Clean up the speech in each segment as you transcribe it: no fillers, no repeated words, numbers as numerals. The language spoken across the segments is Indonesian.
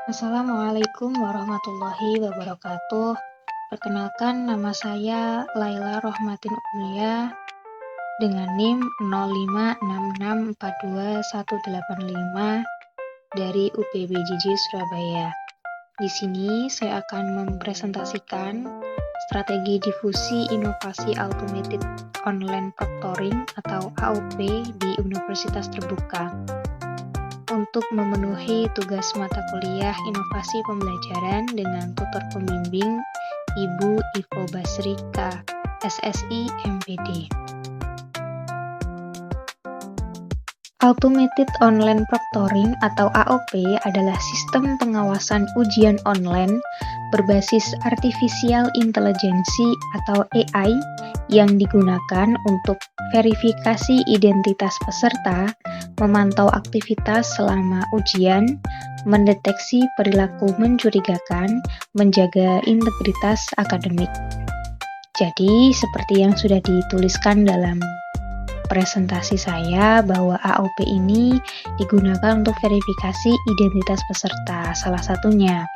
Assalamualaikum warahmatullahi wabarakatuh. Perkenalkan, nama saya Laila Rohmatin Ulia dengan NIM 0566421185 dari UPBJJ Surabaya. Di sini saya akan mempresentasikan strategi difusi inovasi automated online proctoring atau AOP di Universitas Terbuka untuk memenuhi tugas mata kuliah inovasi pembelajaran dengan tutor pembimbing Ibu Ivo Basrika, SSI MPD. Automated Online Proctoring atau AOP adalah sistem pengawasan ujian online berbasis Artificial Intelligence atau AI yang digunakan untuk verifikasi identitas peserta, memantau aktivitas selama ujian, mendeteksi perilaku mencurigakan, menjaga integritas akademik. Jadi, seperti yang sudah dituliskan dalam presentasi saya bahwa AOP ini digunakan untuk verifikasi identitas peserta, salah satunya.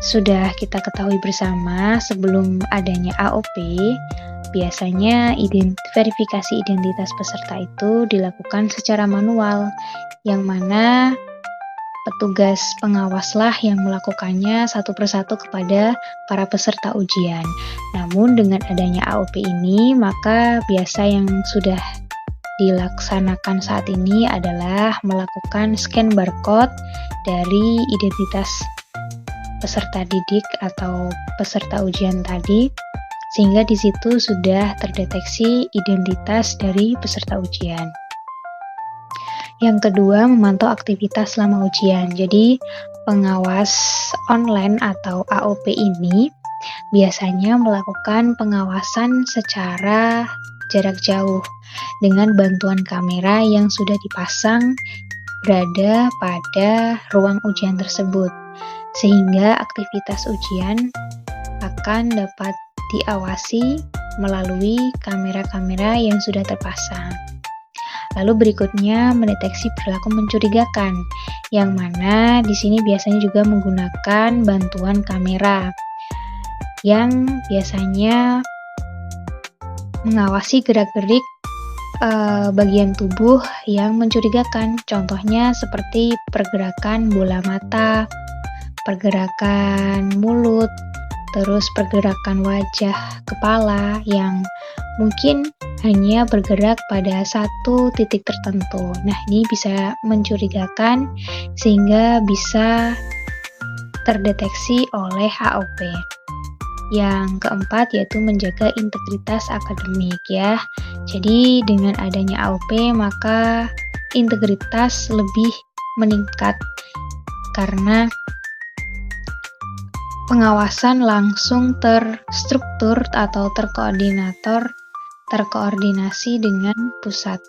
Sudah kita ketahui bersama, sebelum adanya AOP, biasanya verifikasi identitas peserta itu dilakukan secara manual, yang mana petugas pengawaslah yang melakukannya satu persatu kepada para peserta ujian. Namun dengan adanya AOP ini, maka biasa yang sudah dilaksanakan saat ini adalah melakukan scan barcode dari identitas peserta didik atau peserta ujian tadi, sehingga di situ sudah terdeteksi identitas dari peserta ujian. Yang kedua, memantau aktivitas selama ujian. Jadi, pengawas online atau AOP ini biasanya melakukan pengawasan secara jarak jauh dengan bantuan kamera yang sudah dipasang berada pada ruang ujian tersebut, sehingga aktivitas ujian akan dapat diawasi melalui kamera-kamera yang sudah terpasang. Lalu berikutnya mendeteksi perilaku mencurigakan, yang mana di sini biasanya juga menggunakan bantuan kamera yang biasanya mengawasi gerak-gerik bagian tubuh yang mencurigakan. Contohnya seperti pergerakan bola mata, pergerakan mulut, terus pergerakan wajah kepala yang mungkin hanya bergerak pada satu titik tertentu. Nah, ini bisa mencurigakan sehingga bisa terdeteksi oleh AOP. Yang keempat yaitu menjaga integritas akademik ya. Jadi dengan adanya AOP maka integritas lebih meningkat karena pengawasan langsung terstruktur atau terkoordinasi dengan pusat.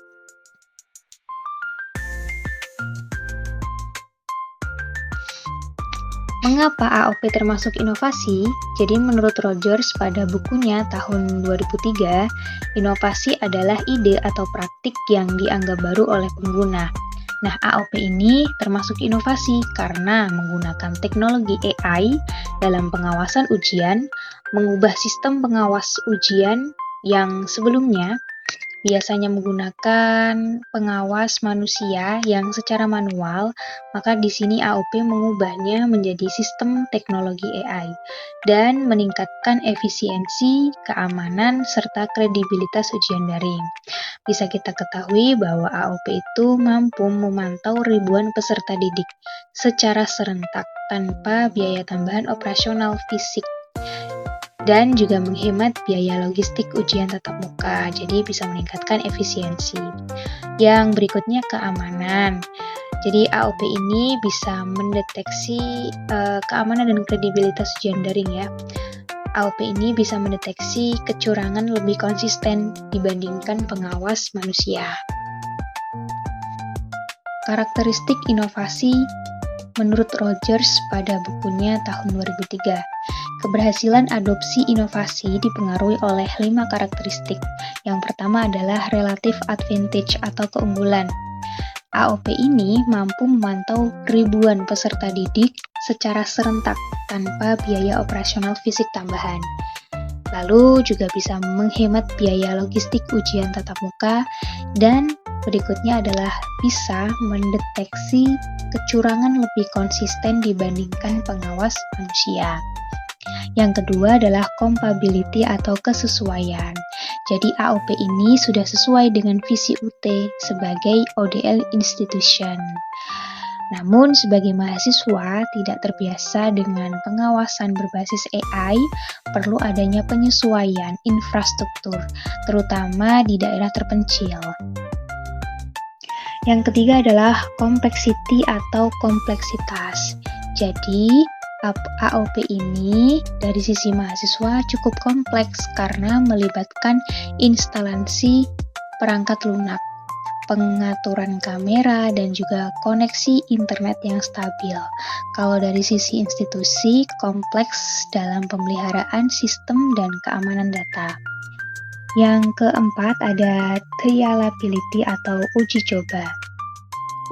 Mengapa AOP termasuk inovasi? Jadi menurut Rogers pada bukunya tahun 2003, inovasi adalah ide atau praktik yang dianggap baru oleh pengguna. Nah, AOP ini termasuk inovasi karena menggunakan teknologi AI dalam pengawasan ujian, mengubah sistem pengawas ujian yang sebelumnya biasanya menggunakan pengawas manusia yang secara manual, maka di sini AOP mengubahnya menjadi sistem teknologi AI dan meningkatkan efisiensi, keamanan, serta kredibilitas ujian daring. Bisa kita ketahui bahwa AOP itu mampu memantau ribuan peserta didik secara serentak tanpa biaya tambahan operasional fisik dan juga menghemat biaya logistik ujian tatap muka, jadi bisa meningkatkan efisiensi. Yang berikutnya keamanan. Jadi AOP ini bisa mendeteksi keamanan dan kredibilitas ujian daring ya. AOP ini bisa mendeteksi kecurangan lebih konsisten dibandingkan pengawas manusia. Karakteristik inovasi menurut Rogers pada bukunya tahun 2003. Keberhasilan adopsi inovasi dipengaruhi oleh 5 karakteristik. Yang pertama adalah relative advantage atau keunggulan. AOP ini mampu memantau ribuan peserta didik secara serentak tanpa biaya operasional fisik tambahan. Lalu juga bisa menghemat biaya logistik ujian tatap muka, dan berikutnya adalah bisa mendeteksi kecurangan lebih konsisten dibandingkan pengawas manusia. Yang kedua adalah compatibility atau kesesuaian. Jadi AOP ini sudah sesuai dengan visi UT sebagai ODL institution. Namun sebagai mahasiswa tidak terbiasa dengan pengawasan berbasis AI, perlu adanya penyesuaian infrastruktur, terutama di daerah terpencil. Yang ketiga adalah complexity atau kompleksitas. Jadi AOP ini dari sisi mahasiswa cukup kompleks karena melibatkan instalasi perangkat lunak, pengaturan kamera, dan juga koneksi internet yang stabil. Kalau dari sisi institusi, kompleks dalam pemeliharaan sistem dan keamanan data. Yang keempat ada trialability atau uji coba.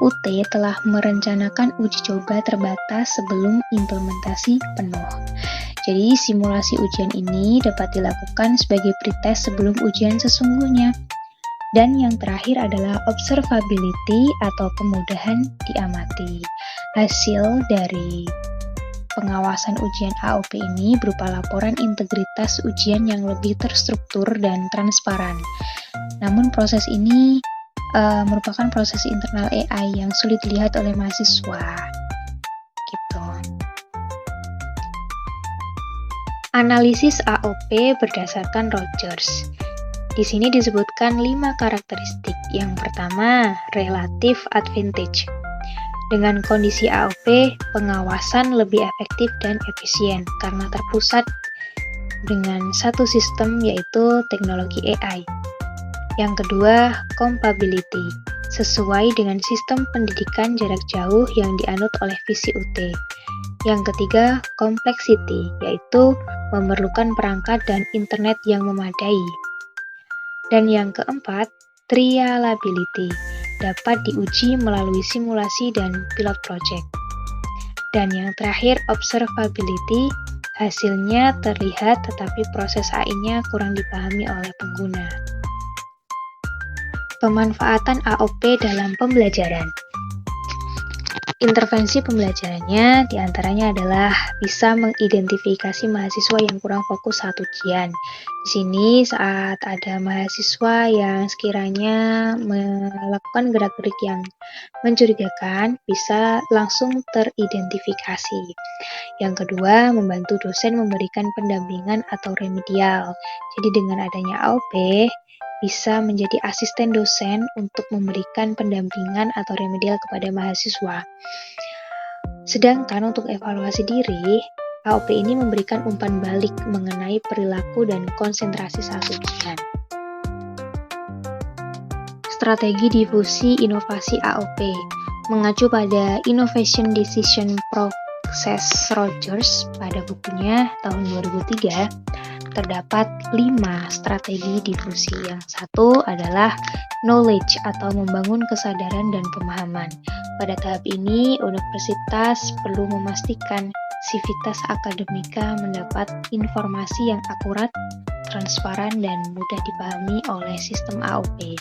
UT telah merencanakan uji coba terbatas sebelum implementasi penuh. Jadi simulasi ujian ini dapat dilakukan sebagai pretest sebelum ujian sesungguhnya. Dan yang terakhir adalah observability atau kemudahan diamati. Hasil dari pengawasan ujian AOP ini berupa laporan integritas ujian yang lebih terstruktur dan transparan. Namun proses ini merupakan proses internal AI yang sulit dilihat oleh mahasiswa. Gitu. Analisis AOP berdasarkan Rogers. Di sini disebutkan 5 karakteristik. Yang pertama, relative advantage. Dengan kondisi AOP, pengawasan lebih efektif dan efisien karena terpusat dengan satu sistem, yaitu teknologi AI. Yang kedua, compatibility, sesuai dengan sistem pendidikan jarak jauh yang dianut oleh visi UT. Yang ketiga, complexity, yaitu memerlukan perangkat dan internet yang memadai. Dan yang keempat, trialability, dapat diuji melalui simulasi dan pilot project. Dan yang terakhir, observability, hasilnya terlihat tetapi proses AI-nya kurang dipahami oleh pengguna. Pemanfaatan AOP dalam pembelajaran. Intervensi pembelajarannya diantaranya adalah bisa mengidentifikasi mahasiswa yang kurang fokus saat ujian. Di sini saat ada mahasiswa yang sekiranya melakukan gerak-gerik yang mencurigakan, bisa langsung teridentifikasi. Yang kedua, membantu dosen memberikan pendampingan atau remedial. Jadi dengan adanya AOP, bisa menjadi asisten dosen untuk memberikan pendampingan atau remedial kepada mahasiswa. Sedangkan untuk evaluasi diri, AOP ini memberikan umpan balik mengenai perilaku dan konsentrasi saat ujian. Strategi difusi inovasi AOP mengacu pada Innovation Decision Process Rogers pada bukunya tahun 2003. Terdapat 5 strategi difusi. Yang satu adalah knowledge atau membangun kesadaran dan pemahaman. Pada tahap ini, universitas perlu memastikan sivitas akademika mendapat informasi yang akurat, transparan, dan mudah dipahami oleh sistem AOP.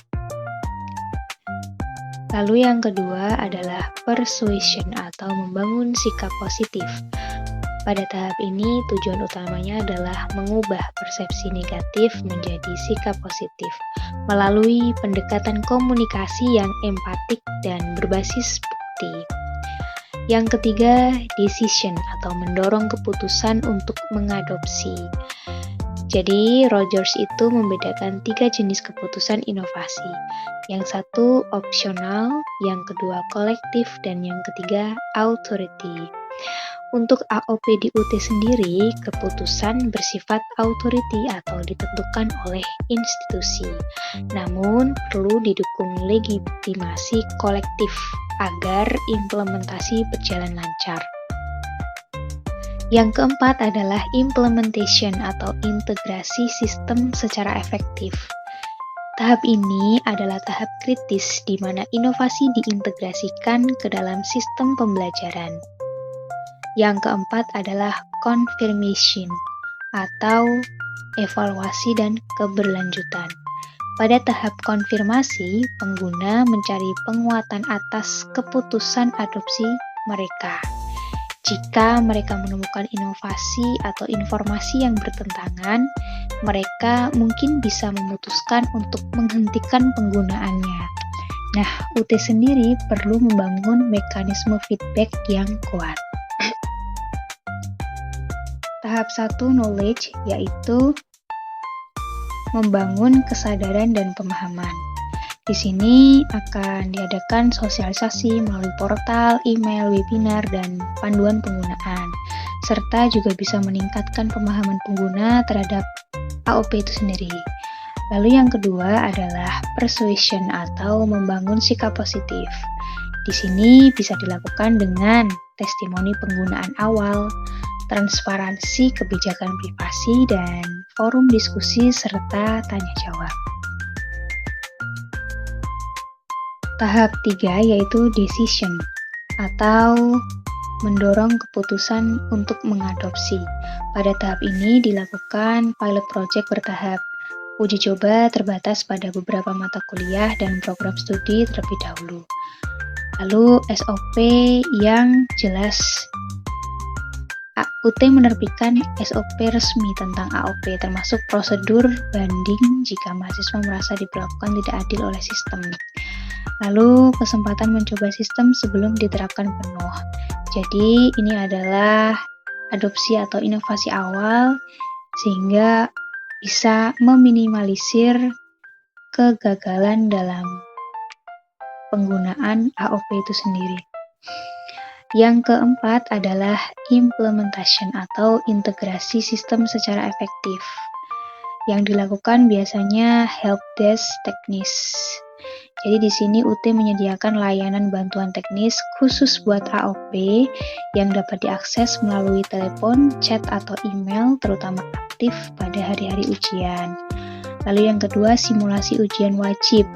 Lalu yang kedua adalah persuasion atau membangun sikap positif. Pada tahap ini, tujuan utamanya adalah mengubah persepsi negatif menjadi sikap positif melalui pendekatan komunikasi yang empatik dan berbasis bukti. Yang ketiga, decision atau mendorong keputusan untuk mengadopsi. Jadi, Rogers itu membedakan 3 jenis keputusan inovasi. Yang satu opsional, yang kedua kolektif, dan yang ketiga authority. Untuk AOP di UT sendiri, keputusan bersifat authority atau ditentukan oleh institusi. Namun, perlu didukung legitimasi kolektif agar implementasi berjalan lancar. Yang keempat adalah implementation atau integrasi sistem secara efektif. Tahap ini adalah tahap kritis di mana inovasi diintegrasikan ke dalam sistem pembelajaran. Yang keempat adalah confirmation atau evaluasi dan keberlanjutan. Pada tahap konfirmasi, pengguna mencari penguatan atas keputusan adopsi mereka. Jika mereka menemukan inovasi atau informasi yang bertentangan, mereka mungkin bisa memutuskan untuk menghentikan penggunaannya. Nah, UT sendiri perlu membangun mekanisme feedback yang kuat. Tahap 1 knowledge yaitu membangun kesadaran dan pemahaman. Di sini akan diadakan sosialisasi melalui portal, email, webinar, dan panduan penggunaan, serta juga bisa meningkatkan pemahaman pengguna terhadap AOP itu sendiri. Lalu yang kedua adalah persuasion atau membangun sikap positif. Di sini bisa dilakukan dengan testimoni penggunaan awal, transparansi kebijakan privasi, dan forum diskusi serta tanya jawab. Tahap 3 yaitu decision atau mendorong keputusan untuk mengadopsi. Pada tahap ini dilakukan pilot project bertahap. Uji coba terbatas pada beberapa mata kuliah dan program studi terlebih dahulu. Lalu SOP yang jelas. UT menerbitkan SOP resmi tentang AOP, termasuk prosedur banding jika mahasiswa merasa diperlakukan tidak adil oleh sistem. Lalu kesempatan mencoba sistem sebelum diterapkan penuh. Jadi ini adalah adopsi atau inovasi awal sehingga bisa meminimalisir kegagalan dalam penggunaan AOP itu sendiri. Yang keempat adalah implementation atau integrasi sistem secara efektif. Yang dilakukan biasanya helpdesk teknis. Jadi di sini UT menyediakan layanan bantuan teknis khusus buat AOP yang dapat diakses melalui telepon, chat, atau email, terutama aktif pada hari-hari ujian. Lalu yang kedua, simulasi ujian wajib.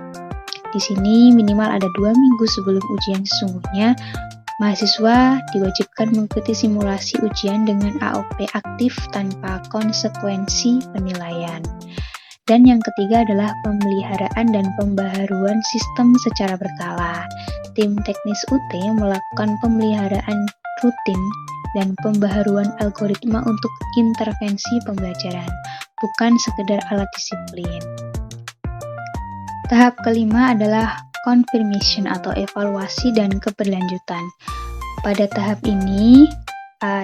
Di sini minimal ada 2 minggu sebelum ujian sesungguhnya, mahasiswa diwajibkan mengikuti simulasi ujian dengan AOP aktif tanpa konsekuensi penilaian. Dan yang ketiga adalah pemeliharaan dan pembaharuan sistem secara berkala. Tim teknis UT melakukan pemeliharaan rutin dan pembaharuan algoritma untuk intervensi pembelajaran, bukan sekedar alat disiplin. Tahap kelima adalah confirmation atau evaluasi dan keberlanjutan. Pada tahap ini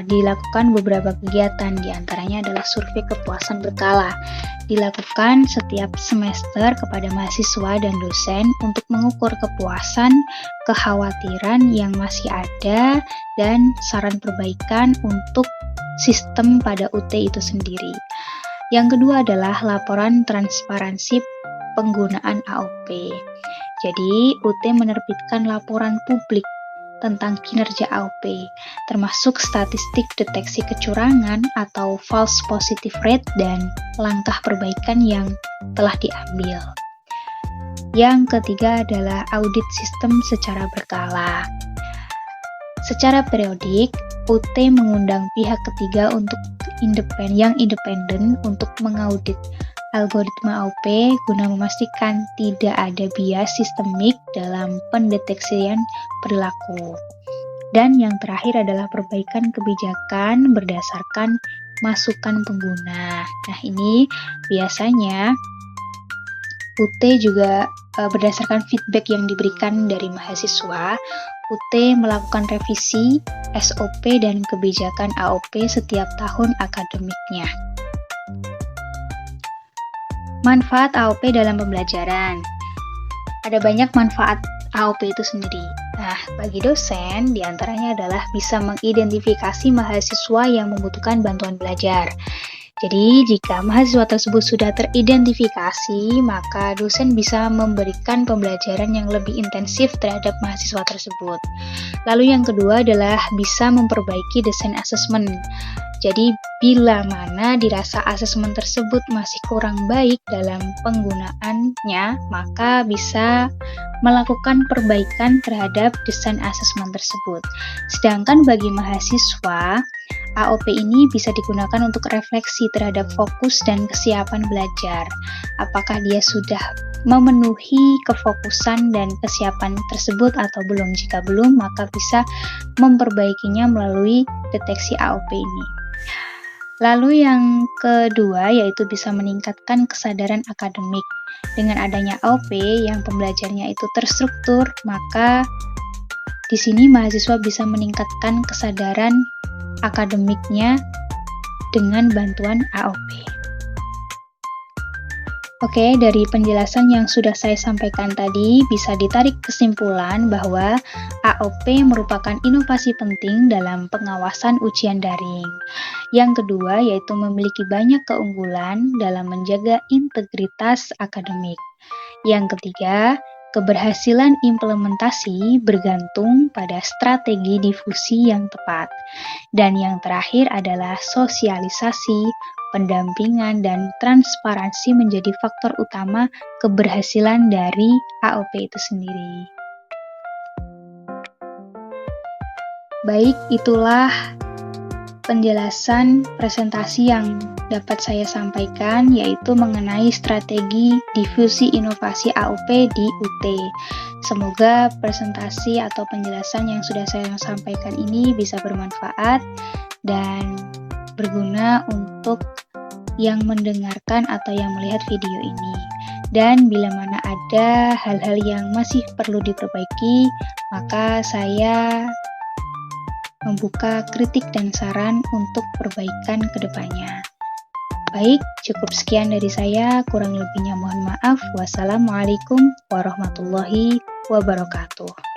dilakukan beberapa kegiatan, diantaranya adalah survei kepuasan berkala. Dilakukan setiap semester kepada mahasiswa dan dosen untuk mengukur kepuasan, kekhawatiran yang masih ada, dan saran perbaikan untuk sistem pada UT itu sendiri. Yang kedua adalah laporan transparansi penggunaan AOP. Jadi, UT menerbitkan laporan publik tentang kinerja AOP, termasuk statistik deteksi kecurangan atau false positive rate dan langkah perbaikan yang telah diambil. Yang ketiga adalah audit sistem secara berkala. Secara periodik, UT mengundang pihak ketiga untuk yang independen untuk mengaudit algoritma AOP guna memastikan tidak ada bias sistemik dalam pendeteksian perilaku. Dan yang terakhir adalah perbaikan kebijakan berdasarkan masukan pengguna. Nah, ini biasanya UT juga berdasarkan feedback yang diberikan dari mahasiswa, UT melakukan revisi SOP dan kebijakan AOP setiap tahun akademiknya. Manfaat AOP dalam pembelajaran. Ada banyak manfaat AOP itu sendiri. Nah, bagi dosen, diantaranya adalah bisa mengidentifikasi mahasiswa yang membutuhkan bantuan belajar. Jadi, jika mahasiswa tersebut sudah teridentifikasi, maka dosen bisa memberikan pembelajaran yang lebih intensif terhadap mahasiswa tersebut. Lalu yang kedua adalah bisa memperbaiki desain asesmen. Jadi bila mana dirasa asesmen tersebut masih kurang baik dalam penggunaannya, maka bisa melakukan perbaikan terhadap desain asesmen tersebut. Sedangkan bagi mahasiswa, AOP ini bisa digunakan untuk refleksi terhadap fokus dan kesiapan belajar. Apakah dia sudah memenuhi kefokusan dan kesiapan tersebut atau belum? Jika belum, maka bisa memperbaikinya melalui deteksi AOP ini. Lalu yang kedua yaitu bisa meningkatkan kesadaran akademik. Dengan adanya AOP yang pembelajarannya itu terstruktur, maka di sini mahasiswa bisa meningkatkan kesadaran akademiknya dengan bantuan AOP. Oke, dari penjelasan yang sudah saya sampaikan tadi, bisa ditarik kesimpulan bahwa AOP merupakan inovasi penting dalam pengawasan ujian daring. Yang kedua, yaitu memiliki banyak keunggulan dalam menjaga integritas akademik. Yang ketiga, keberhasilan implementasi bergantung pada strategi difusi yang tepat. Dan yang terakhir adalah sosialisasi, pendampingan, dan transparansi menjadi faktor utama keberhasilan dari AOP itu sendiri. Baik, itulah penjelasan presentasi yang dapat saya sampaikan, yaitu mengenai strategi difusi inovasi AOP di UT. Semoga presentasi atau penjelasan yang sudah saya sampaikan ini bisa bermanfaat dan berguna untuk yang mendengarkan atau yang melihat video ini. Dan bila mana ada hal-hal yang masih perlu diperbaiki, maka saya membuka kritik dan saran untuk perbaikan ke depannya. Baik, cukup sekian dari saya, kurang lebihnya mohon maaf. Wassalamualaikum warahmatullahi wabarakatuh.